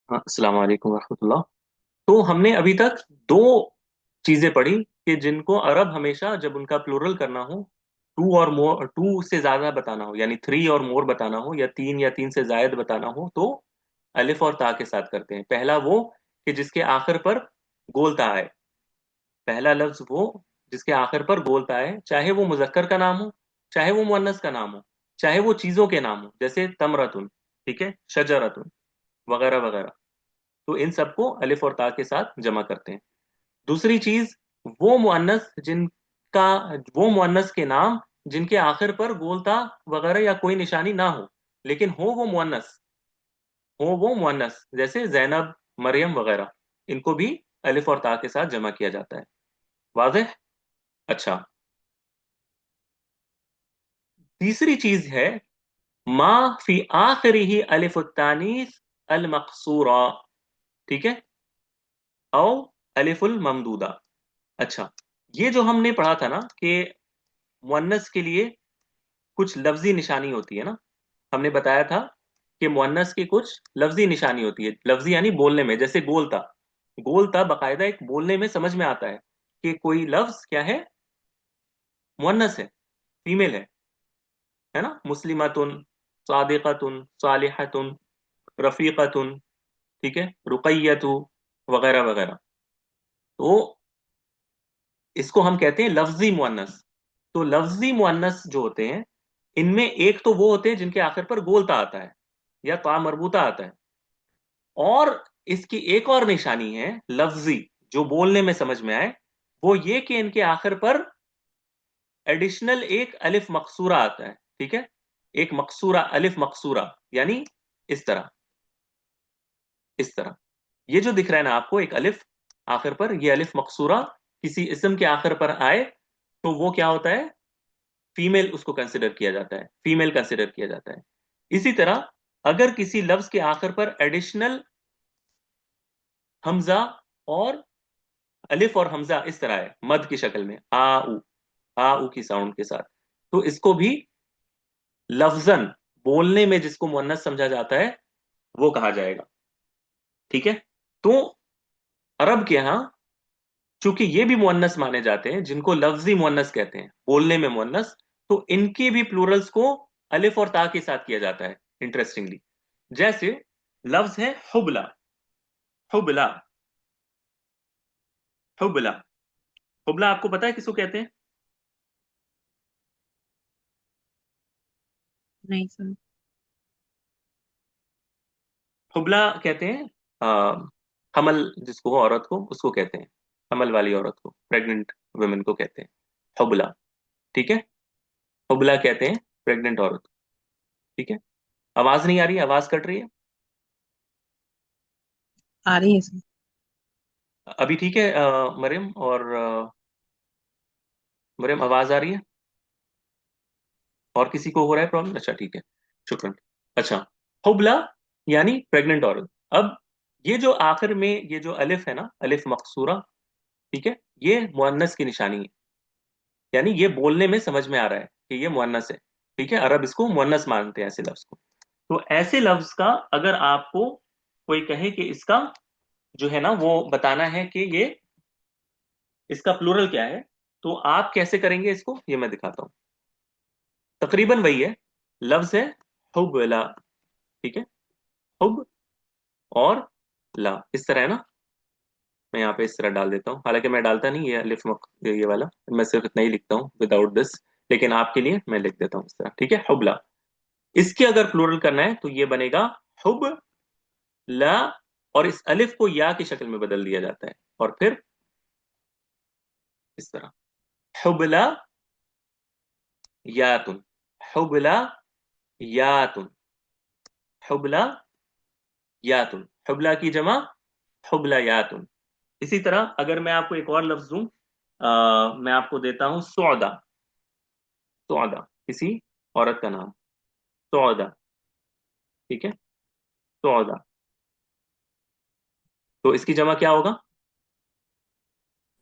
हाँ, अस्सलाम वालेकुम रहमतुल्लाह। तो हमने अभी तक दो चीजें पढ़ी कि जिनको अरब हमेशा जब उनका प्लूरल करना हो, टू और मोर, टू से ज्यादा बताना हो, यानी थ्री और मोर बताना हो, या तीन या तीन से जायद बताना हो, तो अलिफ और ता के साथ करते हैं। पहला वो कि जिसके आखिर पर गोल ता है। पहला लफ्ज वो जिसके आखिर पर गोल ता है, चाहे वो मुजक्कर का नाम हो, चाहे वो मुअन्नस का नाम हो, चाहे वो चीजों के नाम हो, जैसे तमरतुन, ठीक है, शजरतुन, वगैरह वगैरह। तो इन सबको अलिफ और ता के साथ जमा करते हैं। दूसरी चीज, वो मुअन्नस जिनका वो मुअन्नस के नाम जिनके आखिर पर गोलता वगैरह या कोई निशानी ना हो, लेकिन हो वो मुअन्नस जैसे जैनब, मरियम वगैरह, इनको भी अलिफ और ता के साथ जमा किया जाता है। वाज़ेह? अच्छा। तीसरी चीज है मा फी आखिरी अलिफ तानीस अल मकसूरा, ठीक है, औ अलिफुल ममदूदा। अच्छा, ये जो हमने पढ़ा था ना कि मुअन्नस के लिए कुछ लफ्जी निशानी होती है ना, हमने बताया था कि मुअन्नस की कुछ लफ्जी निशानी होती है। लफ्जी यानी बोलने में, जैसे गोलता। गोलता बाकायदा एक बोलने में समझ में आता है कि कोई लफ्ज क्या है, मुअन्नस है, फीमेल है ना। मुस्लिमतुन, सादिकतुन, सालिहतुन, रफीकतुन, ठीक है, रुकैयतु, वगैरह वगैरह। तो इसको हम कहते हैं लफ्जी मुअन्नस। तो लफ्जी मुअन्नस जो होते हैं, इनमें एक तो वो होते हैं जिनके आखिर पर गोलता आता है या ता मरबूता आता है, और इसकी एक और निशानी है लफ्जी, जो बोलने में समझ में आए, वो ये कि इनके आखिर पर एडिशनल एक अलिफ मकसूरा आता है, ठीक है। एक मकसूरा, अलिफ मकसूरा, यानी इस तरह, इस तरह। ये जो दिख रहा है ना आपको, एक अलिफ आखिर पर, ये अलिफ मकसूरा किसी इसम के आखिर पर आए तो वो क्या होता है, फीमेल उसको कंसिडर किया जाता है, फीमेल कंसिडर किया जाता है। इसी तरह अगर किसी लफ्ज के आखिर पर एडिशनल हमजा और अलिफ और हमजा इस तरह है, मद की शक्ल में, आ उ की साउंड के साथ, तो इसको भी लफ्जन, बोलने में जिसको मुअन्नस समझा जाता है, वो कहा जाएगा, ठीक है। तो अरब के यहाँ चूंकि ये भी मुअन्नस माने जाते हैं, जिनको लफ्जी मुअन्नस कहते हैं, बोलने में मुअन्नस, तो इनके भी प्लूरल्स को अलिफ और ता के साथ किया जाता है, इंटरेस्टिंगली। जैसे लफ्ज है हुबला, हुबला, हुबला। हुबला आपको पता है किसको कहते हैं? नहीं सर। हुबला कहते हैं हमल जिसको हो, औरत को, उसको कहते हैं, हमल वाली औरत को, प्रेग्नेंट वुमेन को कहते हैं हुबला, ठीक है। हुबला कहते हैं प्रेग्नेंट औरत को, ठीक है। आवाज नहीं आ रही, आवाज कट रही है। आ रही है सर। अभी ठीक है मरियम और मरियम, आवाज आ रही है? और किसी को हो रहा है प्रॉब्लम? अच्छा ठीक है, शुक्रन। अच्छा, हुबला यानी प्रेग्नेंट औरत। अब ये जो आखिर में ये जो अलिफ है ना, अलिफ मकसूरा, ठीक है, ये मुअन्नस की निशानी है, यानी ये बोलने में समझ में आ रहा है कि ये मुअन्नस है, ठीक है। अरब इसको मुअन्नस मानते हैं ऐसे लफ्ज को। तो ऐसे लफ्ज का अगर आपको कोई कहे कि इसका जो है ना वो बताना है कि ये इसका प्लूरल क्या है, तो आप कैसे करेंगे इसको, ये मैं दिखाता हूँ। तकरीबन वही है, लफ्ज है हुबला, ठीक है, हुब और ला, इस तरह है ना। मैं यहाँ पे इस तरह डाल देता हूँ, हालांकि मैं डालता नहीं ये अलिफ ये वाला, मैं सिर्फ इतना ही लिखता हूँ विदाउट दिस, लेकिन आपके लिए मैं लिख देता हूँ इस तरह, ठीक है, हुबला। इसकी अगर प्लूरल करना है तो ये बनेगा हुब ला, और इस अलिफ को या की शक्ल में बदल दिया जाता है, और फिर इस तरह, हुबला यातुन, हुबला यातुन, हुबला यातुन, हुबला की जमा हुबला यातुन। इसी तरह अगर मैं आपको एक और लफ्ज दूं, मैं आपको देता हूं सौदा, सौदा किसी औरत का नाम, सौदा, ठीक है, सौदा। तो इसकी जमा क्या होगा?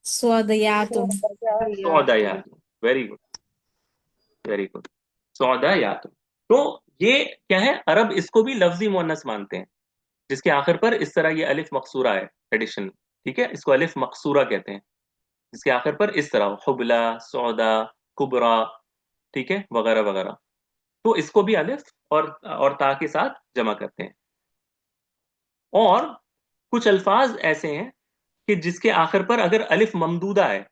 स्वदयातुन। सौदा यातुन, वेरी गुड, वेरी गुड, सौदा यातुन। तो ये क्या है, अरब इसको भी लफ्जी मुअन्नस मानते हैं, जिसके आखिर पर इस तरह ये अलिफ मकसूरा है, एडिशन, ठीक है, इसको अलिफ मकसूरा कहते हैं, जिसके आखिर पर इस तरह हुबला, सौदा, कुबरा, ठीक है, वगैरह वगैरह। तो इसको भी अलिफ और ता के साथ जमा करते हैं। और कुछ अल्फाज ऐसे हैं कि जिसके आखिर पर अगर अलिफ ममदूदा है,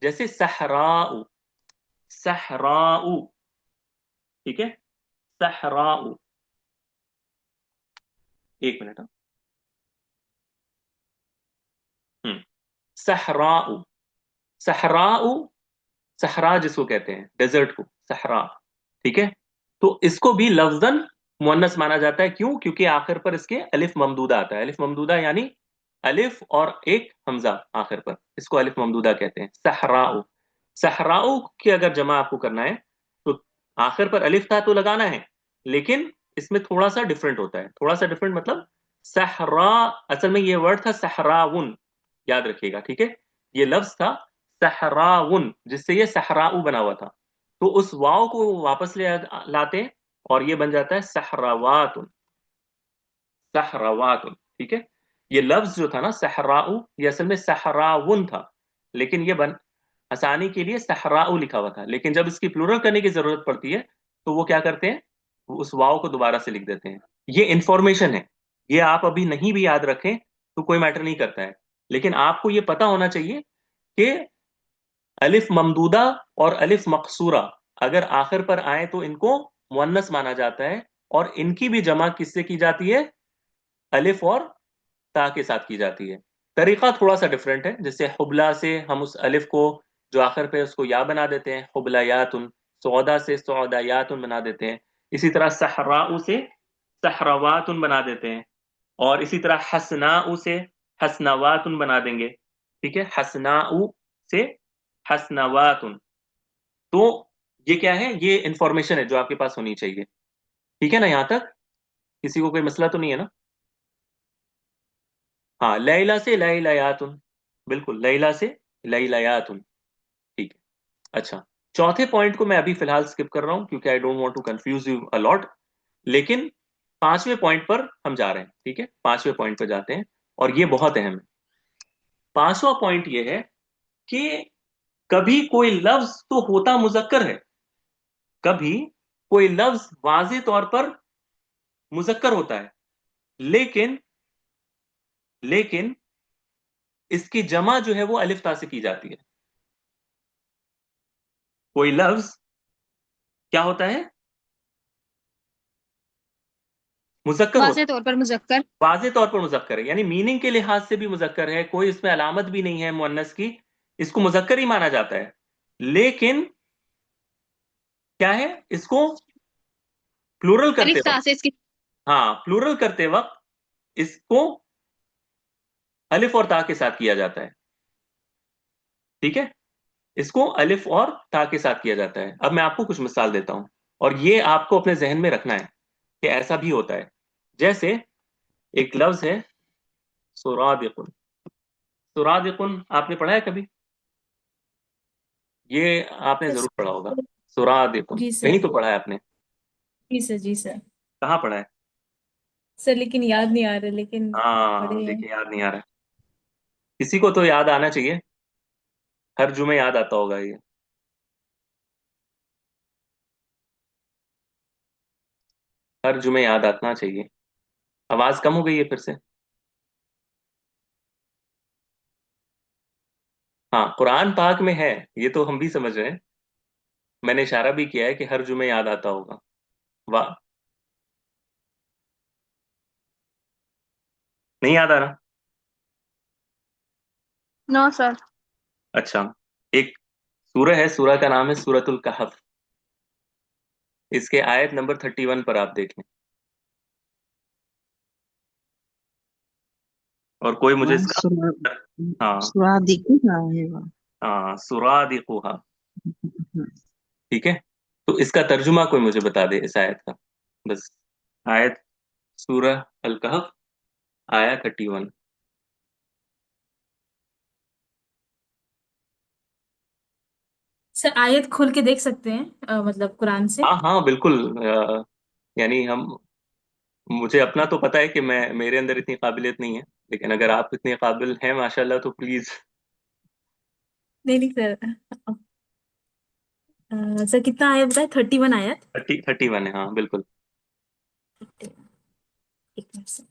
जैसे सहराउ, सहराउ, ठीक है, सहराउ। एक मिनट, हाँ। हम्म सहराउ, सहराउ, सहरा जिसको कहते हैं डेजर्ट को, सहरा, ठीक है। तो इसको भी लफ्जन मुअन्नस माना जाता है, क्यों? क्योंकि आखिर पर इसके अलिफ ममदूदा आता है। अलिफ ममदूदा यानी अलिफ और एक हमजा आखिर पर, इसको अलिफ ममदूदा कहते हैं। सहराउ, सहराउ की अगर जमा आपको करना है तो आखिर पर अलिफ था तो लगाना है, लेकिन इसमें थोड़ा सा डिफरेंट होता है। थोड़ा सा डिफरेंट मतलब सहरा, असल में ये वर्ड था सहराउन, याद रखिएगा, ठीक है। ये लफ्ज था सहराउन, जिससे ये सहराउ बना हुआ था। तो उस वाव को वापस ले लाते हैं और ये बन जाता है सहरावातुन, सहरावातुन, ठीक है। ये लफ्ज जो था ना सहराउ, ये असल में सहराउन था, लेकिन ये बन आसानी के लिए सहराउ लिखा हुआ था। लेकिन जब इसकी प्लूरल करने की जरूरत पड़ती है तो वो क्या करते हैं, वो उस वाव को दोबारा से लिख देते हैं। ये इंफॉर्मेशन है, ये आप अभी नहीं भी याद रखें तो कोई मैटर नहीं करता है, लेकिन आपको ये पता होना चाहिए कि अलिफ ममदूदा और अलिफ मकसूरा अगर आखिर पर आए तो इनको मुअन्नस माना जाता है, और इनकी भी जमा किससे की जाती है? अलिफ और ता के साथ की जाती है। तरीका थोड़ा सा डिफरेंट है। जैसे हुबला से हम उस अलिफ को जो आखिर पे उसको या बना देते हैं, हुबलायातुन। सौदा से सौदायातुन बना देते हैं। इसी तरह सहराउ से सहरवातुन बना देते हैं। और इसी तरह हसनाउ से हसनवातुन बना देंगे, ठीक है, हसनाउ से हसनवातुन। तो ये क्या है? ये इंफॉर्मेशन है जो आपके पास होनी चाहिए, ठीक है ना? यहां तक किसी को कोई मसला तो नहीं है ना? हाँ, लैला से लैलायातुन, बिल्कुल, लैला से लैलायातुन, ठीक है। अच्छा, चौथे पॉइंट को मैं अभी फिलहाल स्किप कर रहा हूं क्योंकि I don't want to confuse you a lot. लेकिन पांचवें पॉइंट पर हम जा रहे हैं, ठीक है, पांचवें पॉइंट पर जाते हैं, और ये बहुत अहम है। पांचवा पॉइंट ये है कि कभी कोई लफ्ज तो होता मुजक्कर है, कभी कोई लफ्ज वाज़े तौर पर मुजक्कर होता है, लेकिन लेकिन इसकी जमा जो है वो अलिफ ता से की जाती है। कोई लफ्ज क्या होता है? मुजक्कर होता वाज़े तौर पर मुज़क्कर। है, वाज़े तौर पर मुजक्कर है, यानी मीनिंग के लिहाज से भी मुजक्कर है, कोई इसमें अलामत भी नहीं है मुअन्नस की, इसको मुजक्कर ही माना जाता है। लेकिन क्या है, इसको प्लूरल करते अलिफ ता वक्त, से इसकी। हाँ, प्लूरल करते वक्त इसको अलिफ और ता के साथ किया जाता है, ठीक है। इसको अलिफ और ता के साथ किया जाता है। अब मैं आपको कुछ मिसाल देता हूं, और ये आपको अपने जहन में रखना है कि ऐसा भी होता है। जैसे एक लफ्ज है सुरादिकुन। सुरादिकुन आपने पढ़ा है कभी? ये आपने जरूर पढ़ा होगा। सुरादिकुन जी कहीं सर। तो पढ़ा है आपने। जी सर। जी सर। कहाँ पढ़ा है? सर लेकिन याद नहीं आ रहा, लेकिन हाँ, पढ़े हैं। देखिए, याद नहीं आ रहा। किसी को तो याद आना चाहिए, हर जुमे याद आता होगा ये। हर जुमे याद आना चाहिए। आवाज कम हो गई है फिर से। हाँ, कुरान पाक में है, ये तो हम भी समझ रहे हैं। मैंने इशारा भी किया है कि हर जुमे याद आता होगा। वाह, नहीं याद आ रहा? No sir. अच्छा, एक सूरह है, सूरह का नाम है सूरतुल कहफ। इसके आयत नंबर 31 पर आप देखें, और कोई मुझे वाह, इसका, हाँ, सुरादिकु हाँ है वाह। हाँ, सुरादिकुहा, ठीक है। तो इसका तर्जुमा कोई मुझे बता दे इस आयत का, बस। आयत, सूरह अल कहफ, आया 31। सर आयत खोल के देख सकते हैं, मतलब कुरान से। हाँ हाँ, बिल्कुल। यानी हम मुझे अपना तो पता है कि मैं मेरे अंदर इतनी काबिलियत नहीं है, लेकिन अगर आप इतने काबिल हैं माशाल्लाह तो प्लीज। नहीं नहीं सर। सर कितना आया बताए, 31 आया। 31 है, हाँ बिल्कुल। एक मिनट सर।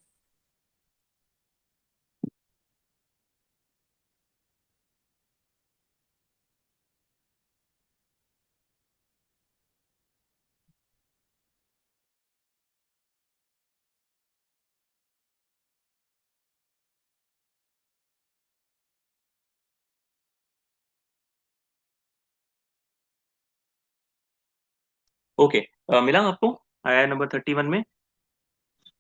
ओके, मिला आपको आया नंबर 31 में?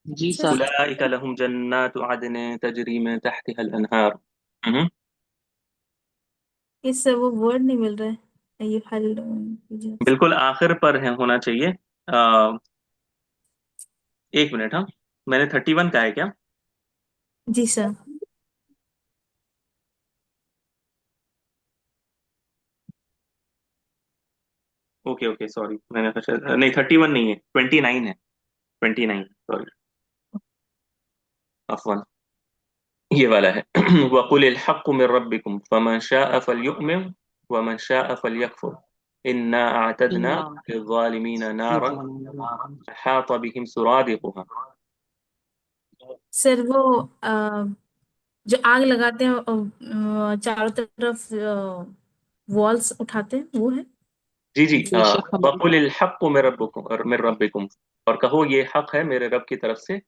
जी सर। उलाइका लहुम जन्नातु अदन तजरी min तहतिहा अल-अनहार। हम्म। इस सर वो वर्ड नहीं मिल रहा है, ये हल। बिल्कुल आखिर पर है होना चाहिए। अ, एक मिनट, हाँ। मैंने 31 का है क्या? जी सर। ओके ओके, सॉरी, मैंने सोचा नहीं 31 नहीं है, 29 है। 29, सॉरी, अफवन। ये वाला है। वकुल हक़्क़ु मिन रब्बिकुम फमन शाअ फलयुमिन वमन शाअ फलयकफुर इन्ना अअतदना इन्ना लिज़्ज़ालिमीन नारन अहात बिहिम सुरादिकुहा। सर वो जो आग लगाते हैं, चारों तरफ वॉल्स उठाते हैं, वो है। जी जी, बेशक हम वकुल हक़्क़ु मिन रब्बिकुम, और कहो ये हक है मेरे रब की तरफ से।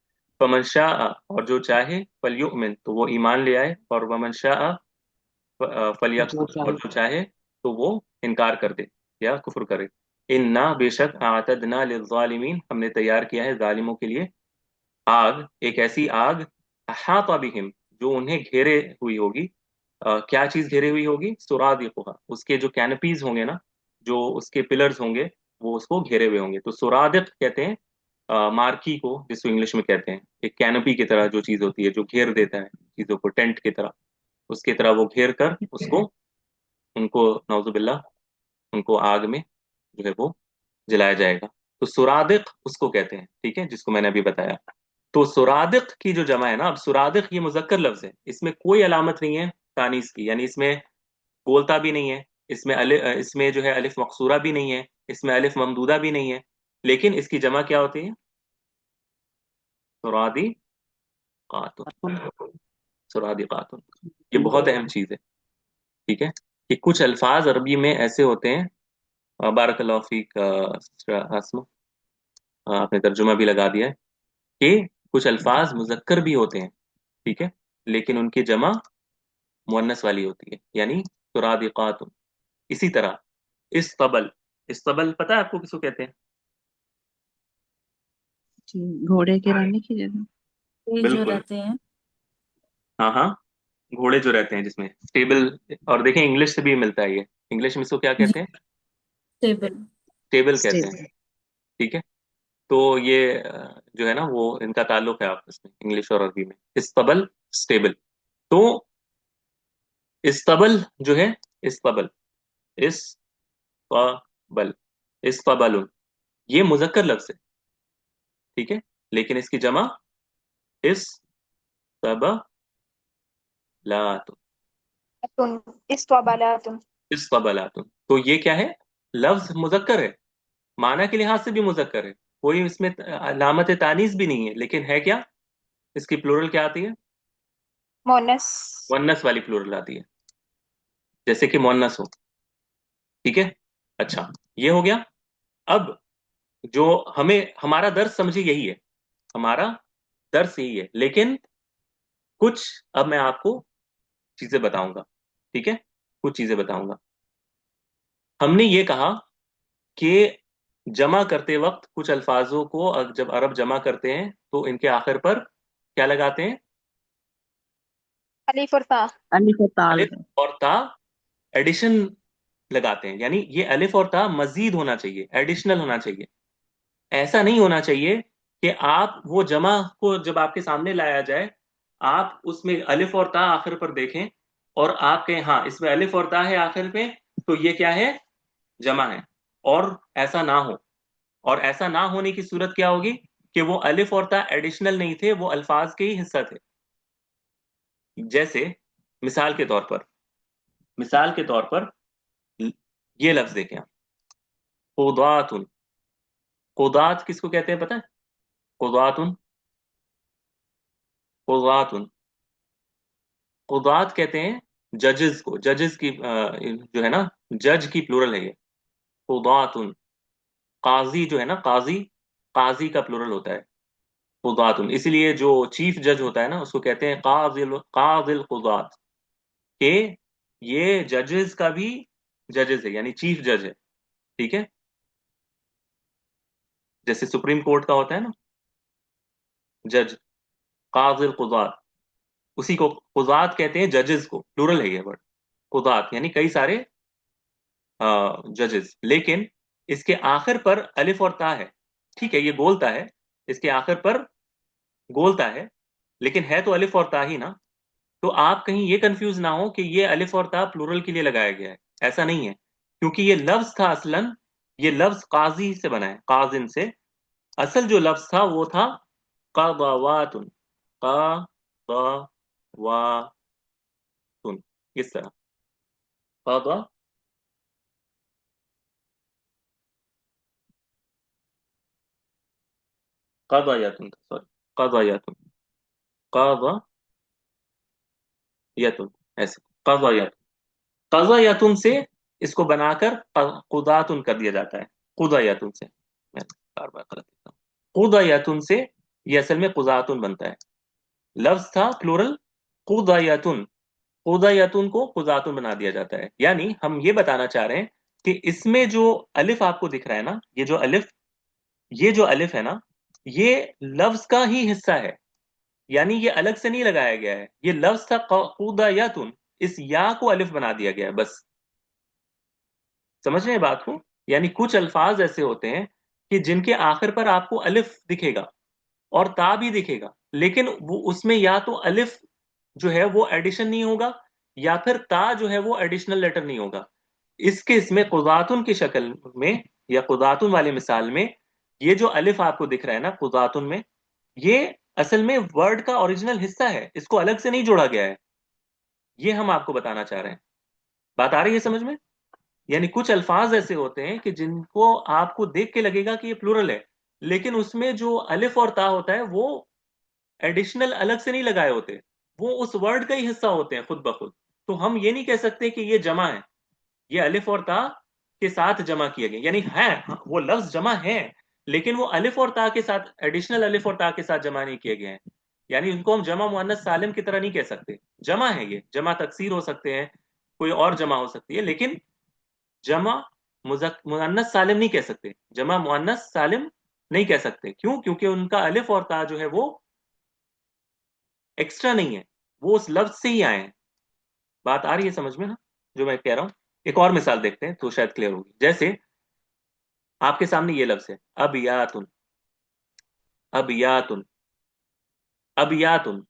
फमन शाअ, और जो चाहे, फलयुमिन, तो वो ईमान ले आए, और वमन शाअ जो फलियकफुर, और चाहे। जो चाहे तो वो इनकार कर दे या कुफ्र करे। इन्ना, बेशक, आतदना लिज़्ज़ालिमीन, हमने तैयार किया है जालिमों के लिए आग, एक ऐसी आग, अहाता बिहिम, जो उन्हें घेरे हुई होगी। क्या चीज घेरे हुई होगी? सुरादिकुहा, उसके जो कैनपीज होंगे ना, जो उसके पिलर्स होंगे, वो उसको घेरे हुए होंगे। तो सुरादिक कहते हैं मार्की को, जिसको इंग्लिश में कहते हैं, एक कैनपी की तरह जो चीज होती है जो घेर देता है चीजों को, टेंट की तरह, उसकी तरह वो घेर कर उसको, उनको, नौजुबिल्ला, उनको आग में जो है वो जलाया जाएगा। तो सुरादिक उसको कहते हैं, ठीक है, जिसको मैंने अभी बताया। तो सुरादिक की जो जमा है ना, अब सुरादिक ये मुजक्कर लफ्ज है, इसमें कोई अलामत नहीं है तानीस की, यानी इसमें गोलता भी नहीं है, इसमें जो है अलिफ मकसूरा भी नहीं है, इसमें अलिफ ममदूदा भी नहीं है, लेकिन इसकी जमा क्या होती है? सुरादी कातुन। सुरादी कातुन, ये बहुत अहम चीज है, ठीक है, कि कुछ अल्फाज अरबी में ऐसे होते हैं। बारकल्लाहु फीक सिस्टर आसमा, आपने तर्जुमा भी लगा दिया है, कि कुछ अल्फाज मुजक्कर भी होते हैं, ठीक है, लेकिन उनकी जमा मुअन्नस वाली होती है, यानी सुरादिकातुन। इसी तरह इस्तबल, इस्तबल पता है आपको किसको कहते हैं? जी, घोड़े के रहने की जगह। ये जो बिल्कुल, रहते हैं। हाँ हाँ, घोड़े जो रहते हैं जिसमें स्टेबल, और देखें इंग्लिश से भी मिलता है ये, इंग्लिश में इसको क्या जी। कहते हैं? टेबल। स्टेबल कहते हैं, स्टेबल। ठीक है। तो ये जो है ना, वो इनका ताल्लुक है आपस में, इंग्लिश और अरबी में, इस्तबल, स्टेबल। तो इस्तबल जो है, इस्तबल, इस्तबल, इस्तबल, ये मुजक्कर लफ्ज है, ठीक है, लेकिन इसकी जमा इस्तबलातुन, तुम इस्तवाबालातुन। इस्तबलातुन। तो ये क्या है? लफ्ज मुजक्कर है, माना के लिहाज से भी मुजक्कर है, कोई इसमें अलामत तानीस भी नहीं है, लेकिन है क्या? इसकी प्लूरल क्या आती है? मोनस। मुअन्नस वाली प्लूरल आती है, जैसे कि मुअन्नस हो, ठीक है। अच्छा, ये हो गया। अब जो हमें, हमारा दर्स समझिए यही है, हमारा दर्स यही है, लेकिन कुछ, अब मैं आपको चीजें बताऊंगा, ठीक है, कुछ चीजें बताऊंगा। हमने ये कहा कि जमा करते वक्त कुछ अल्फाजों को जब अरब जमा करते हैं तो इनके आखिर पर क्या लगाते हैं? अलीफ और ता। अलिफ और ताल अलिफ है। और ता एडिशन लगाते हैं, यानी ये अलिफ और ता मजीद होना चाहिए, एडिशनल होना चाहिए। ऐसा नहीं होना चाहिए कि आप वो जमा को जब आपके सामने लाया जाए, आप उसमें अलिफ और ता आखिर पर देखें, और आप कहें हाँ इसमें अलिफ और ता है आखिर पे, तो ये क्या है? जमा है। और ऐसा ना हो, और ऐसा ना होने की सूरत क्या होगी? कि वो अलिफ और ता एडिशनल नहीं थे, वो अल्फाज के ही हिस्सा थे। जैसे मिसाल के तौर पर, मिसाल के तौर पर ये लफ्ज देखें आप, कुदातुन। कुदात किसको कहते हैं पता है? कुदातुन, कुदातुन, कुदात कहते हैं जजेस को। जजेस की जो है ना, जज की प्लूरल है ये, कुदातुन। काजी जो है ना, काजी, काजी का प्लूरल होता है कुदातुन। इसीलिए जो चीफ जज होता है ना, उसको कहते हैं काजिल, काजिल कुदात, के ये जजेस का भी जजेस है, यानी चीफ जज है। ठीक है, जैसे सुप्रीम कोर्ट का होता है ना जज, काजिल कुदात, उसी को कुदात कहते हैं, जजेस को, प्लूरल है ये वर्ड कुदात, यानी कई सारे जजेस। लेकिन इसके आखिर पर अलिफ और ता है। ठीक है, ये गोलता है, इसके आखिर पर गोलता है, लेकिन है तो अलिफ और ता ही ना। तो आप कहीं ये कंफ्यूज ना हो कि ये अलिफ और ता प्लूरल के लिए लगाया गया है, ऐसा नहीं है। क्योंकि ये लफ्ज था असलन, ये लफ्ज काजी से बना है, काजिन से। असल जो लफ्ज था वो था क़ज़ावातुन, क़ज़ावातुन, इस तरह, क़ज़ा, क़ज़ायातुन, सॉरी, क़ज़ायातुन, क़ज़ायातुन, ऐसे क़ज़ायातुन। क़ज़ायातुन से इसको बनाकर क़ुदातुन कर दिया जाता है, क़ुदायातुन से। मैं बार बार गलत लिखता हूँ, क़ुदायातुन से ये असल में क़ुज़ातुन बनता है। लफ्ज था प्लूरल क़ुदायातुन, क़ुदायातुन को क़ुज़ातुन बना दिया जाता है। यानी हम ये बताना चाह रहे हैं कि इसमें जो अलिफ आपको दिख रहा है ना, ये जो अलिफ, ये जो अलिफ है ना, ये लफ्ज का ही हिस्सा है, यानी ये अलग से नहीं लगाया गया है। ये लफ्ज था क़ुदायातुन, इस या को अलिफ बना दिया गया है बस। समझ रहे हैं बात को? यानी कुछ अल्फाज ऐसे होते हैं कि जिनके आखिर पर आपको अलिफ दिखेगा और ता भी दिखेगा, लेकिन वो उसमें या तो अलिफ जो है वो एडिशन नहीं होगा, या फिर ता जो है वो एडिशनल लेटर नहीं होगा। इसके इसमें कुदातुन की शक्ल में, या कुदातुन वाली मिसाल में, ये जो अलिफ आपको दिख रहा है ना कुदातुन में, ये असल में वर्ड का ओरिजिनल हिस्सा है, इसको अलग से नहीं जोड़ा गया है। ये हम आपको बताना चाह रहे हैं। बात आ रही है समझ में? यानी कुछ अल्फाज ऐसे होते हैं कि जिनको आपको देख के लगेगा कि ये प्लूरल है, लेकिन उसमें जो अलिफ और ता होता है वो एडिशनल अलग से नहीं लगाए होते, वो उस वर्ड का ही हिस्सा होते हैं खुद ब खुद। तो हम ये नहीं कह सकते कि ये जमा है, ये अलिफ और ता के साथ जमा किए गए, यानी है, हाँ, वो लफ्ज जमा है, लेकिन वो अलिफ और ता के साथ, एडिशनल अलिफ और ता के साथ जमा नहीं किए गए हैं। यानी उनको हम जमा मुअन्नस सालिम की तरह नहीं कह सकते। जमा है, ये जमा तकसीर हो सकते हैं, कोई और जमा हो सकती है, लेकिन जमा मुअन्नस सालिम नहीं कह सकते, जमा मुअन्नस सालिम नहीं कह सकते। क्यों? क्योंकि उनका अलिफ और ता जो है वो एक्स्ट्रा नहीं है, वो उस लफ्ज से ही आए हैं। बात आ रही है समझ में ना जो मैं कह रहा हूं? एक और मिसाल देखते हैं तो शायद क्लियर होगी। जैसे आपके सामने ये लफ्ज है अबियातुन, अबियातुन, अबियातुन,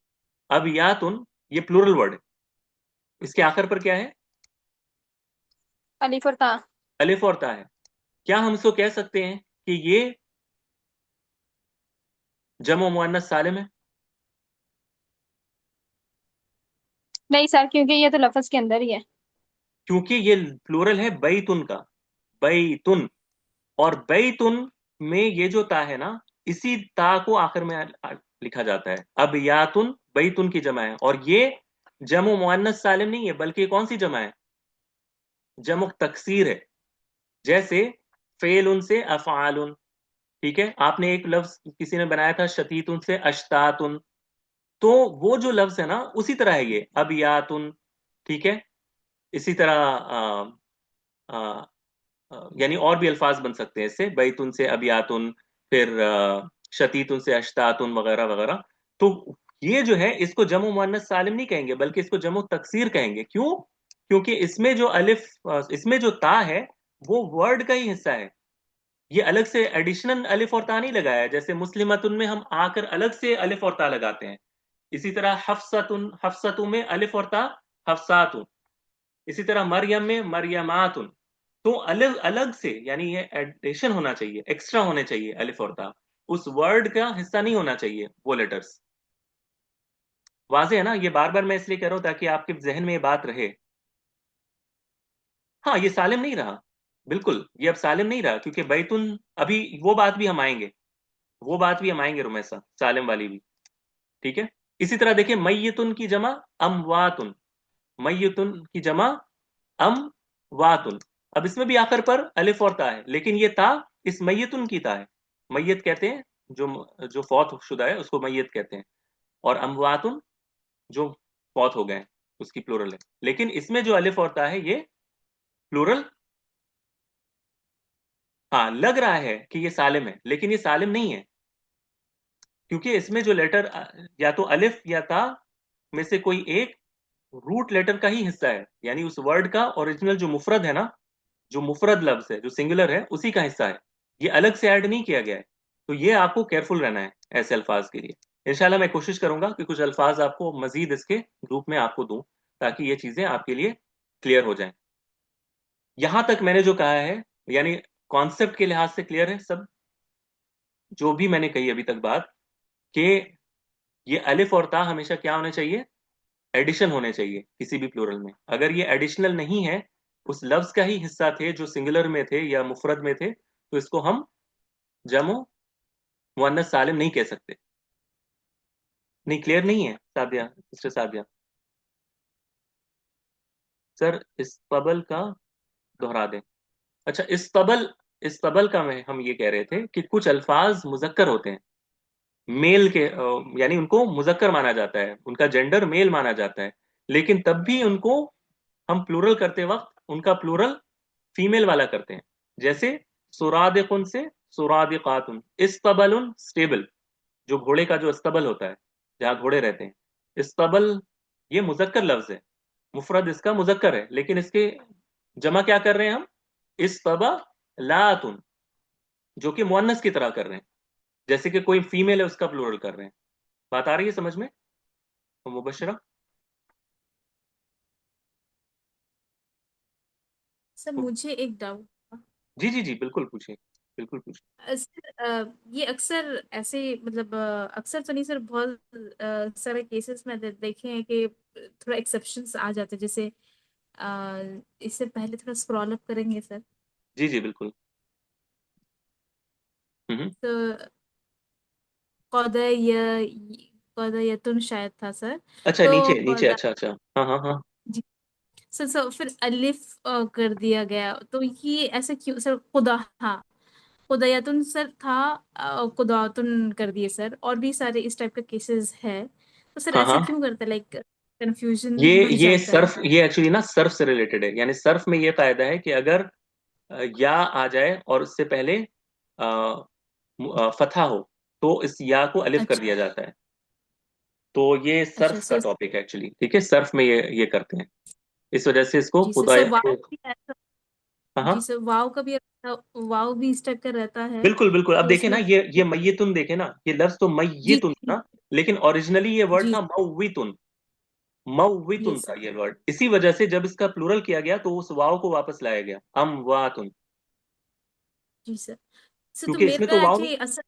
अबियातुन, ये प्लूरल वर्ड है। इसके आखिर पर क्या है? अलिफ और ता। अलिफ और ता है। क्या हम इसको कह सकते हैं कि ये जमो मुअन्नस सालिम है? नहीं सर, क्योंकि ये तो लफ्ज के अंदर ही है। क्योंकि ये प्लूरल है बैतुन का, बैतुन। और बैतुन में ये जो ता है ना, इसी ता को आखिर में लिखा जाता है। अब यातुन बैतुन की जमा है, और ये जमो मुअन्नस सालिम नहीं है, बल्कि कौन सी जमा है? जमो तकसीर है। जैसे फेलुन से अफआलुन। ठीक है, आपने एक लफ्ज किसी ने बनाया था शतीतुन से अश्तातुन, तो वो जो लफ्ज है ना उसी तरह है ये अबियातुन। ठीक है, इसी तरह यानी और भी अल्फाज बन सकते हैं इससे, बैतुन से अबियातुन, फिर शतीतुन से अश्तातुन, वगैरह वगैरह। तो ये जो है इसको जमो मुअन्नस सालिम नहीं कहेंगे, बल्कि इसको जमो तकसीर कहेंगे। क्यों? क्योंकि इसमें जो अलिफ, इसमें जो ता है वो वर्ड का ही हिस्सा है, ये अलग से एडिशनल अलिफ और ता नहीं लगाया है। जैसे मुस्लिमतुन में हम आकर अलग से अलिफ और ता लगाते हैं, इसी तरह हफ्सतुन, हफ्सतु में अलिफ और ता हफ्सातुन, इसी तरह मरियम में मरियमातुन। तो अलग अलग से, यानी ये एडिशन होना चाहिए, एक्स्ट्रा होने चाहिए अलिफ और ता, उस वर्ड का हिस्सा नहीं होना चाहिए वो लेटर्स। वाज़ेह है ना? ये बार बार मैं इसलिए कह रहा हूं ताकि आपके जहन में ये बात रहे। हाँ, ये सालिम नहीं रहा। बिल्कुल ये अब सालिम नहीं रहा, क्योंकि बैतुन, अभी वो बात भी हम आएंगे, वो बात भी हम आएंगे रुमैसा, सालिम वाली भी। ठीक है। इसी तरह देखिए, मय्यतुन की जमा अमवातुन, मय्यतुन की जमा अमवातुन। अब इसमें भी आखिर पर अलिफ और ता है, लेकिन ये ता इस मय्यतुन की ता है। मय्यत कहते हैं जो जो फौत शुदा है उसको मय्यत कहते हैं, और अमवातुन जो फौत हो गए हैं उसकी प्लूरल है। लेकिन इसमें जो अलिफ और ता है ये प्लूरल, हाँ लग रहा है कि ये सालिम है, लेकिन ये सालिम नहीं है, क्योंकि इसमें जो लेटर या तो अलिफ या ता में से कोई एक रूट लेटर का ही हिस्सा है, यानी उस वर्ड का ओरिजिनल जो मुफरद है ना, जो मुफरद लफ्ज है, जो सिंगुलर है, उसी का हिस्सा है। ये अलग से ऐड नहीं किया गया है। तो ये आपको केयरफुल रहना है ऐसे अल्फाज के लिए। इंशाल्लाह मैं कोशिश करूंगा कि कुछ अल्फाज आपको मजीद इसके ग्रुप में आपको दूं, ताकि ये चीजें आपके लिए क्लियर हो जाएं। यहां तक मैंने जो कहा है, यानी कॉन्सेप्ट के लिहाज से क्लियर है सब, जो भी मैंने कही अभी तक बात, कि ये अलिफ और ता हमेशा क्या होने चाहिए, एडिशन होने चाहिए किसी भी प्लूरल में। अगर ये एडिशनल नहीं है, उस लफ्ज का ही हिस्सा थे जो सिंगुलर में थे या मुफरद में थे, तो इसको हम जमो मुअन्नस सालिम नहीं कह सकते। नहीं, क्लियर नहीं है सादिया, सिस्टर सादिया? सर इस तबल का दोहरा दें। अच्छा, इस तबल का में हम ये कह रहे थे कि कुछ अल्फाज मुजक्कर होते हैं, मेल के यानी उनको मुजक्कर माना जाता है, उनका जेंडर मेल माना जाता है, लेकिन तब भी उनको हम प्लूरल करते वक्त उनका प्लूरल फीमेल वाला करते हैं। जैसे सुरादिकुन से सुरादिकातुन, इस्तबलुन स्टेबल, जो घोड़े का जो अस्तबल होता है, जहाँ घोड़े रहते हैं, इस्तबल ये मुजक्कर लफ्ज है, मुफरद इसका मुजक्कर है, लेकिन इसके जमा क्या कर रहे हैं हम, इस्तबा लातुन, जो कि मुअन्नस की तरह कर रहे हैं, जैसे कि कोई फीमेल है उसका प्लूरल कर रहे हैं। बात आ रही है समझ में मुबशरा? सर मुझे एक डाउट। जी जी जी, बिल्कुल पूछिए, बिल्कुल पूछिए। सर ये अक्सर ऐसे मतलब अक्सर तो नहीं सर, बहुत सारे केसेस में देखे हैं कि थोड़ा एक्सेप्शंस आ जाते हैं, जैसे इससे पहले थोड़ा स्क्रॉल अप करेंगे सर। जी जी बिल्कुल। तो कौदय कौदयतुन शायद था सर। अच्छा, तो नीचे नीचे, अच्छा अच्छा, हाँ हाँ हाँ। जी सर फिर अलिफ कर दिया गया, तो ये ऐसे क्यों सर? खुदा, हाँ खुदायतुन सर था, खुदातुन कर दिए सर, और भी सारे इस टाइप का केसेस है। तो सर हाँ ऐसा हाँ, क्यों करता है? लाइक कंफ्यूजन ये जाता है। सर्फ, ये एक्चुअली ना सर्फ से रिलेटेड है। यानी सर्फ में ये कायदा है कि अगर या आ जाए और उससे पहले फतहा हो, तो इस या को अलिफ कर अच्छा। दिया जाता है। तो ये अच्छा सर्फ का सर। टॉपिक है एक्चुअली, ठीक है, सर्फ में ये करते हैं, इस वजह से इसको जी सर, खुदा। सर वाव भी ऐसा। हाँ जी हाँ, सर, वाव का भी वाव भी इस टाइप का रहता है। बिल्कुल बिल्कुल। अब तो देखे ना, उसमें ये मय्यतुन देखे ना, ये लफ्ज तो जी मय्यतुन जी था, लेकिन ओरिजिनली ये वर्ड जी था मौवितुन। मौवितुन यस था सर। ये वर्ड, इसी वजह से जब इसका प्लूरल किया गया तो उस वाव को वापस लाया गया, अमवातुन। जी सर। सर तो क्योंकि इसमें तो मेरा वाव एक्चुअली असल,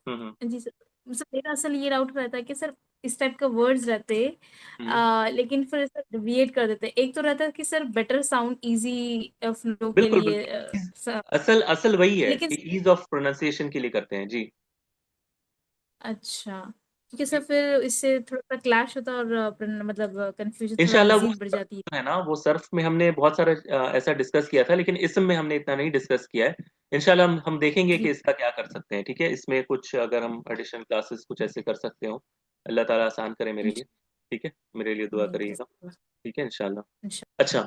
नहीं। जी सर, सर मेरा असल ये डाउट रहता है कि सर इस टाइप का वर्ड्स रहते हैं, हम्म, लेकिन फिर सर डिविएट कर देते हैं। एक तो रहता है कि sir better sound easy flow के बिल्कुल लिए, बिल्कुल। असल असल वही है लेकिन कि ईज ऑफ प्रोनाउंसिएशन के लिए करते हैं जी। अच्छा, क्योंकि सर जी, फिर इससे थोड़ा सा क्लैश होता है, और मतलब कंफ्यूजन थोड़ा इंशाल्लाह वो मजीद बढ़ सर्फ जाती है। है ना, वो सर्फ में हमने बहुत सारा ऐसा डिस्कस किया था, लेकिन इसम में हमने इतना नहीं डिस्कस किया है। इंशाल्लाह हम देखेंगे कि जी इसका क्या कर सकते हैं, ठीक है, इसमें कुछ अगर हम एडिशनल क्लासेस कुछ ऐसे कर सकते हो, अल्लाह ताला आसान करे मेरे लिए। ठीक है, मेरे लिए दुआ करिएगा। ठीक है इंशाल्लाह। इंशाल्लाह। अच्छा,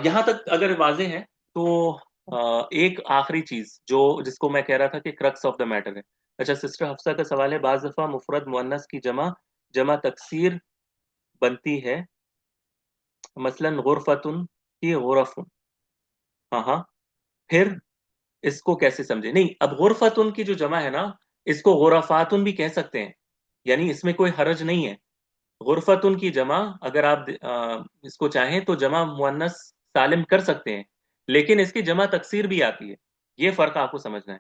यहाँ तक अगर वाजे है तो एक आखिरी चीज जो जिसको मैं कह रहा था कि क्रक्स ऑफ द मैटर है। अच्छा, सिस्टर हफ्सा का सवाल है, बाज दफा मुफरद मुअन्नस की जमा जमा तकसीर बनती है, मसलन गुरफतुन की गुरफुन। हाँ हाँ, फिर इसको कैसे समझे? नहीं, अब गुरफतुन की जो जमा है ना, इसको गुरफातुन भी कह सकते हैं, यानी इसमें कोई हरज नहीं है। गुरफतुन की जमा अगर आप इसको चाहें तो जमा मुअन्नस सालिम कर सकते हैं, लेकिन इसकी जमा तकसीर भी आती है। ये फर्क आपको समझना है,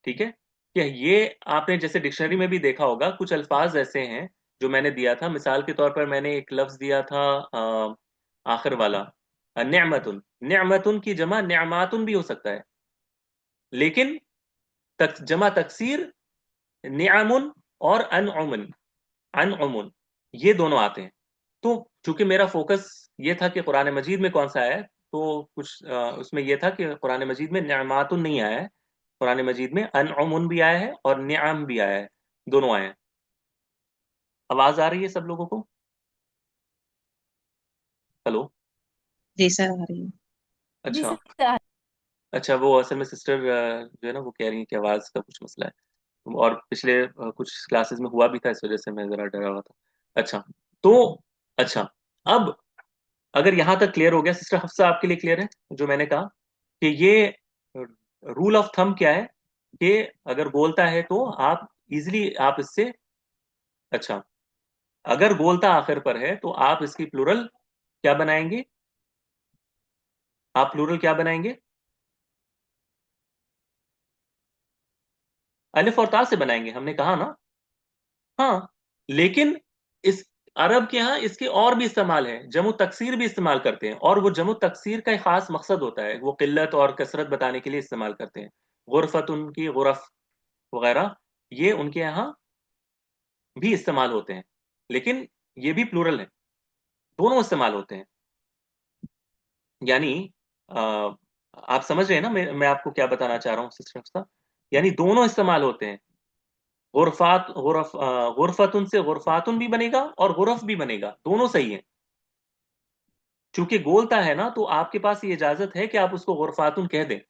ठीक है, क्या ये आपने जैसे डिक्शनरी में भी देखा होगा, कुछ अल्फाज ऐसे हैं जो मैंने दिया था, मिसाल के तौर पर मैंने एक लफ्ज दिया था आखिर वाला, नेमतुन। नेमतुन की जमा नेमातुन भी हो सकता है, लेकिन जमा तकसीर नियामुन और अनउमुन, अनउमुन, ये दोनों आते हैं। तो चूंकि मेरा फोकस ये था कि कुरान मजीद में कौन सा आया है, तो कुछ उसमें ये था कि कुरान मजीद में निअमातुन नहीं आया है, कुरान मजीद में अनउमुन भी आया है और निआम भी आया है, दोनों आए हैं। आवाज आ रही है सब लोगों को? हेलो? जी सर आ रही है। जी अच्छा। सर। अच्छा, वो असल में सिस्टर जो है ना, वो कह रही है कि आवाज का कुछ मसला है, और पिछले कुछ क्लासेस में हुआ भी था, इस वजह से मैं जरा डरा हुआ था। अच्छा, तो अच्छा, अब अगर यहां तक क्लियर हो गया, सिस्टर हफ्सा आपके लिए क्लियर है जो मैंने कहा कि ये रूल ऑफ थंब क्या है, कि अगर बोलता है तो आप इजिली आप इससे, अच्छा, अगर बोलता आखिर पर है तो आप इसकी प्लूरल क्या बनाएंगे? आप प्लूरल क्या बनाएंगे? अलिफ और ता से बनाएंगे, हमने कहा ना। हाँ, लेकिन इस अरब के यहाँ इसके और भी इस्तेमाल है, जमु तकसीर भी इस्तेमाल करते हैं, और वो जमु तकसीर का एक खास मकसद होता है, वो किल्लत और कसरत बताने के लिए इस्तेमाल करते हैं। गुरफत उनकी गुरफ वगैरह, ये उनके यहाँ भी इस्तेमाल होते हैं, लेकिन ये भी प्लूरल है, दोनों इस्तेमाल होते हैं। यानी आ, आप समझ रहे हैं ना मैं आपको क्या बताना चाह रहा हूँ सिस्टर का? यानी दोनों इस्तेमाल होते हैं। गुरफात गुरफ गुरफतुन से गुरफातुन भी बनेगा और गुरफ भी बनेगा, दोनों सही है। चूंकि गोलता है ना, तो आपके पास ये इजाजत है कि आप उसको गुरफातुन कह दें,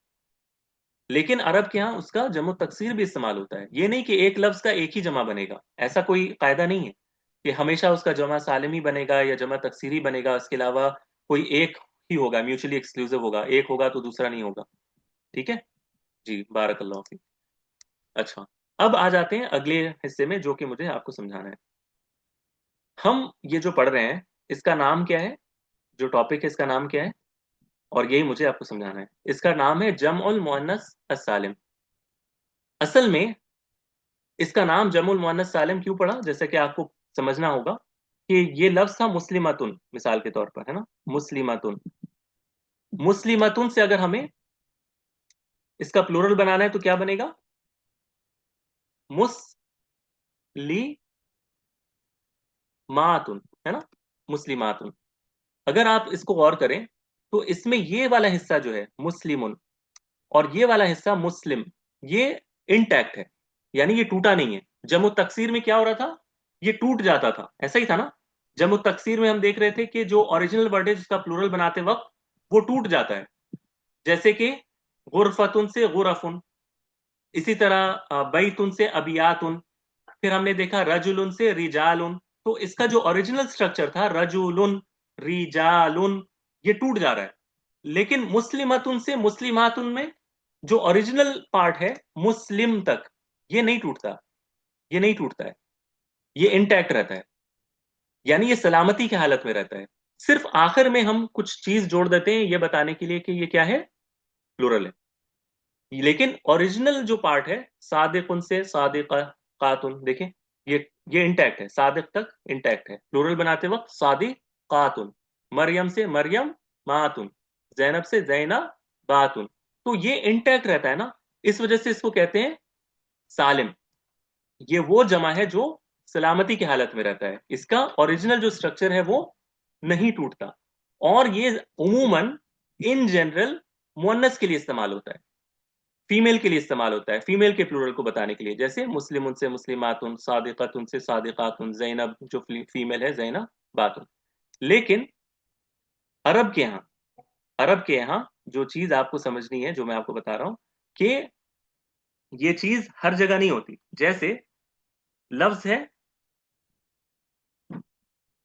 लेकिन अरब के यहाँ उसका जमो तकसीर भी इस्तेमाल होता है। ये नहीं कि एक लफ्ज का एक ही जमा बनेगा, ऐसा कोई कायदा नहीं है कि हमेशा उसका जमा सालिम ही बनेगा या जमा तकसीर ही बनेगा, इसके अलावा कोई एक ही होगा, म्यूचुअली एक्सक्लूसिव होगा, एक होगा तो दूसरा नहीं होगा। ठीक है जी, बारकल्लाह फीक। अच्छा, अब आ जाते हैं अगले हिस्से में जो कि मुझे आपको समझाना है। हम ये जो पढ़ रहे हैं, इसका नाम क्या है? जो टॉपिक है इसका नाम क्या है? और यही मुझे आपको समझाना है। इसका नाम है जमउल मुअन्नस अस्सालिम। असल में इसका नाम जमुल मुअन्नस सालिम क्यों पड़ा, जैसे कि आपको समझना होगा कि ये लफ्ज था मुस्लिमतुन, मिसाल के तौर पर, है ना, मुस्लिमतुन। मुस्लिमतुन से अगर हमें इसका प्लूरल बनाना है तो क्या बनेगा? मुस्लिमातुन, है ना, मुस्लिमातुन। अगर आप इसको गौर करें तो इसमें ये वाला हिस्सा जो है मुस्लिमुन, और ये वाला हिस्सा मुस्लिम, ये इंटैक्ट है, यानी ये टूटा नहीं है। जमु तकसीर में क्या हो रहा था? ये टूट जाता था, ऐसा ही था ना। जमु तकसीर में हम देख रहे थे कि जो ओरिजिनल वर्ड है जिसका प्लूरल बनाते वक्त वो टूट जाता है, जैसे कि गुरफतुन से गुरफुन, इसी तरह बैतुन से अबियातुन, फिर हमने देखा रजुलुन से रिजालुन। तो इसका जो ओरिजिनल स्ट्रक्चर था रजुलुन, रिजालुन, ये टूट जा रहा है। लेकिन मुस्लिमतुन से मुस्लिमातुन में जो ओरिजिनल पार्ट है मुस्लिम तक, ये नहीं टूटता, ये नहीं टूटता है, ये इंटैक्ट रहता है, यानी ये सलामती की हालत में रहता है। सिर्फ आखिर में हम कुछ चीज जोड़ देते हैं ये बताने के लिए कि ये क्या है, प्लूरल है। लेकिन ओरिजिनल जो पार्ट है सादिकुन से सादिकातुन, देखें, ये इंटैक्ट है, सादिक तक इंटैक्ट है, प्लूरल बनाते वक्त सादिकातुन। मरियम से मरियम मातुन, जैनब से जैना बातुन, तो ये इंटैक्ट रहता है ना, इस वजह से इसको कहते हैं सालिम। ये वो जमा है जो सलामती की हालत में रहता है, इसका ओरिजिनल जो स्ट्रक्चर है वो नहीं टूटता। और ये उमूमन इन जनरल मुअन्नस के लिए इस्तेमाल होता है, फीमेल के लिए इस्तेमाल होता है, फीमेल के प्लूरल को बताने के लिए, जैसे मुस्लिम से मुस्लिमातुन, सादिकतुन से सादिकातुन, जैनब जो फीमेल है जैनब बातुन। लेकिन अरब के यहाँ, अरब के यहाँ जो चीज आपको समझनी है, जो मैं आपको बता रहा हूं, कि ये चीज हर जगह नहीं होती। जैसे लफ्ज है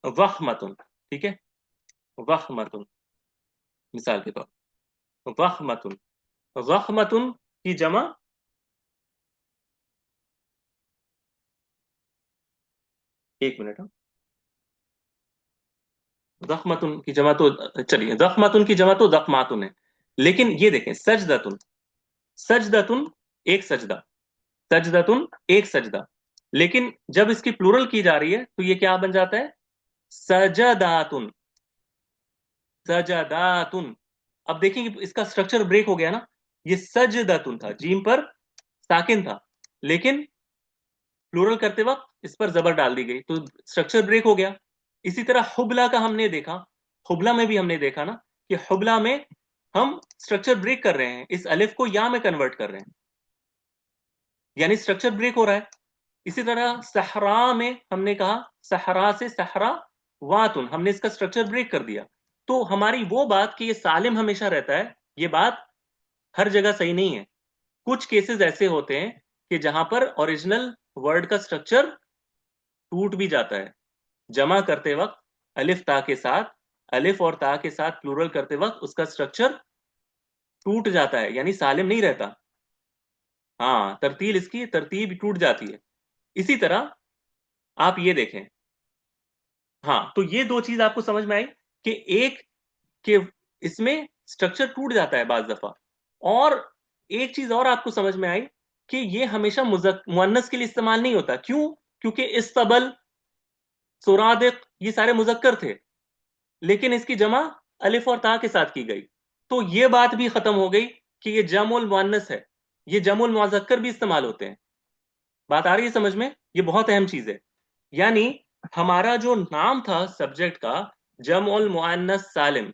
वहमतुन, ठीक है, वहमतुन, मिसाल के तौर, वहमतुन, वहमतुन की जमा, एक मिनट, हाँ। जख्मतुन की जमा तो, चलिए, जख्मतुन की जमा तो जख्मातुन है, लेकिन ये देखें सजदतुन, सजदतुन एक सजदा, सजदतुन एक सजदा। लेकिन जब इसकी प्लूरल की जा रही है तो ये क्या बन जाता है? सजदातुन, सजदातुन। अब देखिए इसका स्ट्रक्चर ब्रेक हो गया ना। ये सजदतुन था, जीम पर साकिन था, लेकिन प्लूरल करते वक्त इस पर जबर डाल दी गई तो स्ट्रक्चर ब्रेक हो गया। इसी तरह हुबला का हमने देखा, हुबला में भी हमने देखा ना कि हुबला में हम स्ट्रक्चर ब्रेक कर रहे हैं, इस अलिफ को या में कन्वर्ट कर रहे हैं, यानी स्ट्रक्चर ब्रेक हो रहा है। इसी तरह सहरा में हमने कहा सहरा से सहरा वातुन, हमने इसका स्ट्रक्चर ब्रेक कर दिया। तो हमारी वो बात कि ये सालिम हमेशा रहता है, ये बात हर जगह सही नहीं है। कुछ केसेस ऐसे होते हैं कि जहां पर ओरिजिनल वर्ड का स्ट्रक्चर टूट भी जाता है। जमा करते वक्त अलिफ ता के साथ, अलिफ और ता के साथ प्लूरल करते वक्त उसका स्ट्रक्चर टूट जाता है, यानी सालिम नहीं रहता। हाँ, तरतील इसकी तरतीब टूट जाती है। इसी तरह आप ये देखें, हाँ, तो ये दो चीज आपको समझ में आई कि एक कि इसमें स्ट्रक्चर टूट जाता है बाज दफा, और एक चीज और आपको समझ में आई कि ये हमेशा मुअन्नस के लिए इस्तेमाल नहीं होता। क्यों? क्योंकि इस्तबल, सुरादिक, ये सारे मुजक्कर थे, लेकिन इसकी जमा अलिफ और ता के साथ की गई। तो ये बात भी खत्म हो गई कि ये जमुल मुअन्नस है, ये जमुल मुज़क्कर भी इस्तेमाल होते हैं। बात आ रही है समझ में? ये बहुत अहम चीज है। यानी हमारा जो नाम था सब्जेक्ट का, जमुल मुअन्नस सालिम,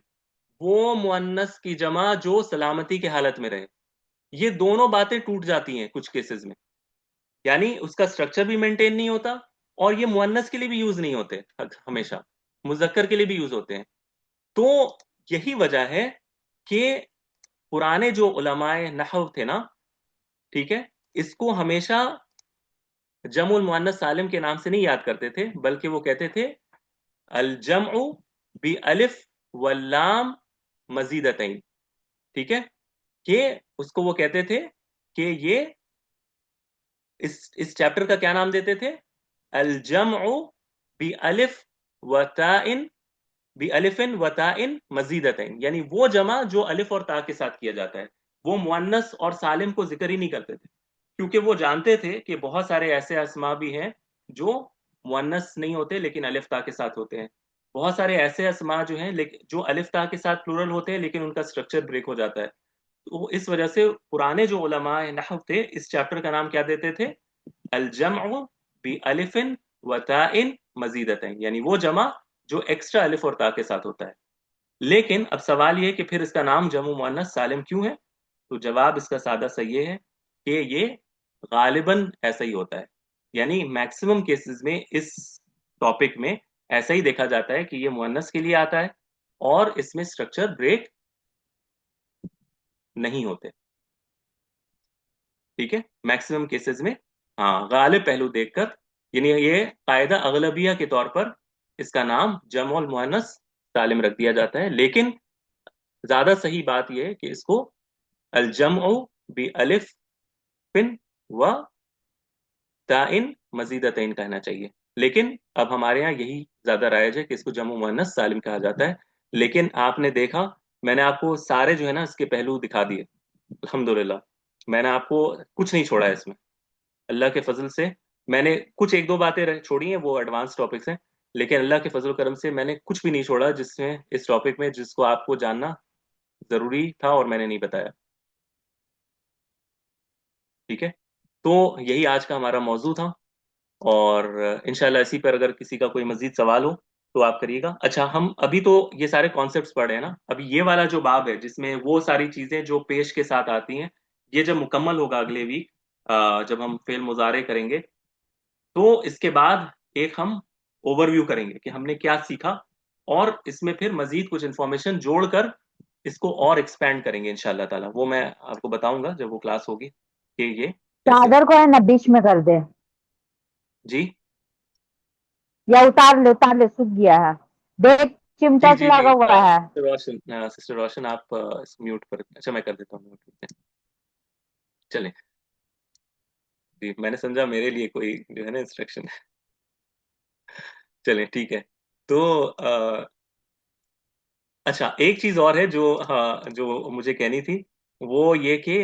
वो मुअन्नस की जमा जो सलामती की हालत में रहे, ये दोनों बातें टूट जाती हैं कुछ केसेस में। यानी उसका स्ट्रक्चर भी मेंटेन नहीं होता, और ये मुअन्नस के लिए भी यूज नहीं होते, हमेशा मुजक्कर के लिए भी यूज होते हैं। तो यही वजह है कि पुराने जो उलमाए नहव थे ना, ठीक है, इसको हमेशा जमुल मुअन्नस सालिम के नाम से नहीं याद करते थे, बल्कि वो कहते थे अल जमउ बी अलिफ वल्लाम मजीदतैन। ठीक है, कि उसको वो कहते थे कि ये इस चैप्टर का क्या नाम देते थे? अल जमउ बी अलिफ व ताइन, बी अलिफिन व ताइन मजीदतैन, यानी वो जमा जो अलिफ और ता के साथ किया जाता है। वो मुअन्नस और सालिम को जिक्र ही नहीं करते थे, क्योंकि वो जानते थे कि बहुत सारे ऐसे अस्मा भी हैं जो मुअन्नस नहीं होते लेकिन अलिफ ता के साथ होते हैं। बहुत सारे ऐसे अस्मा जो हैं लेकिन जो अलिफ ता के साथ प्लूरल होते हैं लेकिन उनका स्ट्रक्चर ब्रेक हो जाता है। तो इस वजह से पुराने जो उलमा नहव थे इस चैप्टर का नाम क्या देते थे? अल जमउ बी अलिफिन व ताइन मजीदतैन, यानी वो जमा जो एक्स्ट्रा अलिफ और ता के साथ होता है। लेकिन अब सवाल ये कि फिर इसका नाम जमू मुअन्नस सालिम क्यों है? तो जवाब इसका सादा सा ये है कि ये गालिबन ऐसा ही होता है। यानी मैक्सिमम केसेस में इस टॉपिक में ऐसा ही देखा जाता है कि ये मुअन्नस के लिए आता है और इसमें स्ट्रक्चर ब्रेक नहीं होते। ठीक है, मैक्सिमम केसेस में, हाँ, गालिब पहलू देखकर, यानी ये कायदा अगलबिया के तौर पर इसका नाम जमुल मुअन्नस सालिम रख दिया जाता है। लेकिन ज्यादा सही बात यह है कि इसको अल जमउ बी अलिफ फिन व ताइन मजीदतैन कहना चाहिए। लेकिन अब हमारे यहाँ यही ज्यादा राइज है कि इसको जमू मुअन्नस सालिम कहा जाता है। लेकिन आपने देखा, मैंने आपको सारे जो है ना इसके पहलू दिखा दिए, अल्हम्दुलिल्लाह। मैंने आपको कुछ नहीं छोड़ा है इसमें, अल्लाह के फजल से। मैंने कुछ एक दो बातें छोड़ी हैं, वो एडवांस टॉपिक्स हैं, लेकिन अल्लाह के फजल करम से मैंने कुछ भी नहीं छोड़ा जिसमें इस टॉपिक में जिसको आपको जानना जरूरी था और मैंने नहीं बताया। ठीक है, तो यही आज का हमारा मौजू था, और इंशाल्लाह इसी पर अगर किसी का कोई मजीद सवाल हो तो आप करिएगा। अच्छा, हम अभी तो ये सारे कॉन्सेप्ट्स पढ़े हैं ना, अभी ये वाला जो बाब है जिसमें वो सारी चीजें जो पेश के साथ आती हैं, ये जब मुकम्मल होगा अगले वीक, जब हम फेल मुजारे करेंगे, तो इसके बाद एक हम ओवरव्यू करेंगे कि हमने क्या सीखा, और इसमें फिर मजीद कुछ इंफॉर्मेशन जोड़कर इसको और एक्सपेंड करेंगे इंशाल्लाह ताला। वो मैं आपको बताऊंगा जब वो क्लास होगी कि ये कैसे। चादर को है ना बीच में कर दे, जी या उतार ले सूख गया है। देख जी चिमटा से जी जी, लगा हुआ है। सिस्टर रोशन आप म्यूट पर, अच्छा मैं कर देता हूँ म्यूट। चलें, जी मैंने समझा मेरे लिए कोई जो है ना इंस्ट्रक्शन। चलें ठीक है। तो अच्छा, एक चीज और है जो, हाँ, जो मुझे कहनी थी वो ये कि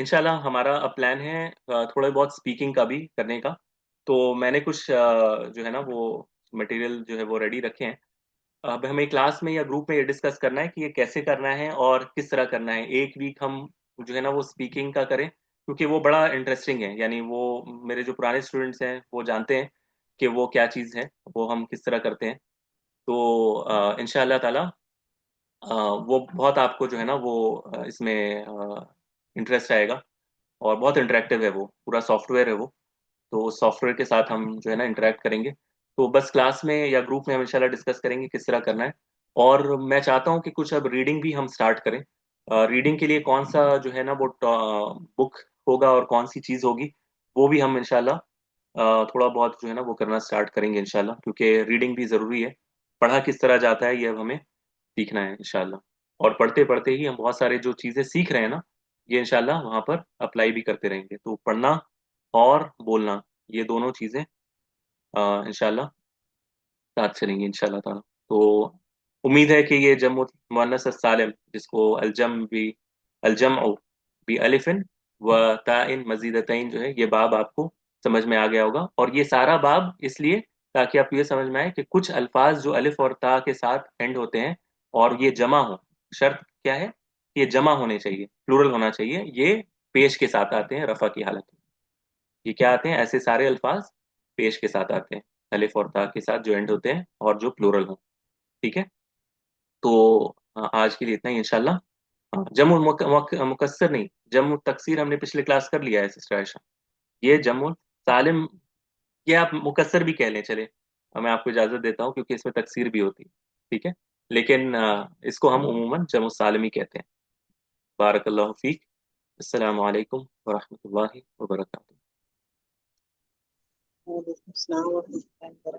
इंशाल्लाह हमारा अब प्लान है थोड़ा बहुत स्पीकिंग का भी करने का। तो मैंने कुछ जो है ना वो मटेरियल जो है वो रेडी रखे हैं। अब हमें क्लास में या ग्रुप में ये डिस्कस करना है कि ये कैसे करना है और किस तरह करना है। एक वीक हम जो है ना वो स्पीकिंग का करें, क्योंकि वो बड़ा इंटरेस्टिंग है। यानी वो मेरे जो पुराने स्टूडेंट्स हैं वो जानते हैं कि वो क्या चीज़ है, वो हम किस तरह करते हैं। तो इंशाल्लाह ताला वो बहुत आपको जो है ना वो इसमें इंटरेस्ट आएगा। और बहुत इंटरेक्टिव है, वो पूरा सॉफ्टवेयर है वो। तो उस सॉफ्टवेयर के साथ हम जो है ना इंटरेक्ट करेंगे। तो बस क्लास में या ग्रुप में हम इंशाल्लाह डिस्कस करेंगे किस तरह करना है। और मैं चाहता हूँ कि कुछ अब रीडिंग भी हम स्टार्ट करें। रीडिंग के लिए कौन सा जो है ना वो बुक होगा और कौन सी चीज़ होगी, वो भी हम इंशाल्लाह थोड़ा बहुत जो है ना वो करना स्टार्ट करेंगे इंशाल्लाह, क्योंकि रीडिंग भी ज़रूरी है। पढ़ा किस तरह जाता है ये अब हमें सीखना है इंशाल्लाह। और पढ़ते पढ़ते ही हम बहुत सारे जो चीज़ें सीख रहे हैं ना, ये इंशाल्लाह वहाँ पर अप्लाई भी करते रहेंगे। तो पढ़ना और बोलना, ये दोनों चीज़ें इंशाल्लाह साथ चलेंगी इंशाल्लाह ताला। तो उम्मीद है कि ये जम्मू मुअन्नस सालिम, जिसको अल जम्उ बी अलिफिन व ताइन मजीदतैन जो है, ये बाब आपको समझ में आ गया होगा। और ये सारा बाब इसलिए ताकि आपको ये समझ में आए कि कुछ अल्फाज जो अलिफ और ता के साथ एंड होते हैं और ये जमा हो, शर्त क्या है? ये जमा होने चाहिए, प्लूरल होना चाहिए। ये पेश के साथ आते हैं रफा की हालत में। ये क्या आते हैं? ऐसे सारे अल्फाज पेश के साथ आते हैं, अलिफ और ता के साथ जो एंड होते हैं और जो प्लूरल हो। ठीक है। तो आज के लिए इतना ही इंशाल्लाह। जम्मू मुकस्सर नहीं, जम्मू तकसीर हमने पिछले क्लास कर लिया है सिस्टर आयशा। ये जम्मू सालिम, ये आप मुकस्सर भी कह लें चले। मैं आपको इजाजत देता हूँ क्योंकि इसमें तकसीर भी होती है। ठीक है। लेकिन इसको हम उमूमन जम्मू सालिम ही कहते हैं। बारकल्लाहु फीक। अस्सलामु अलैकुम वरहमतुल्लाहि वबरकातुहू। वालेकुम अस्सलाम।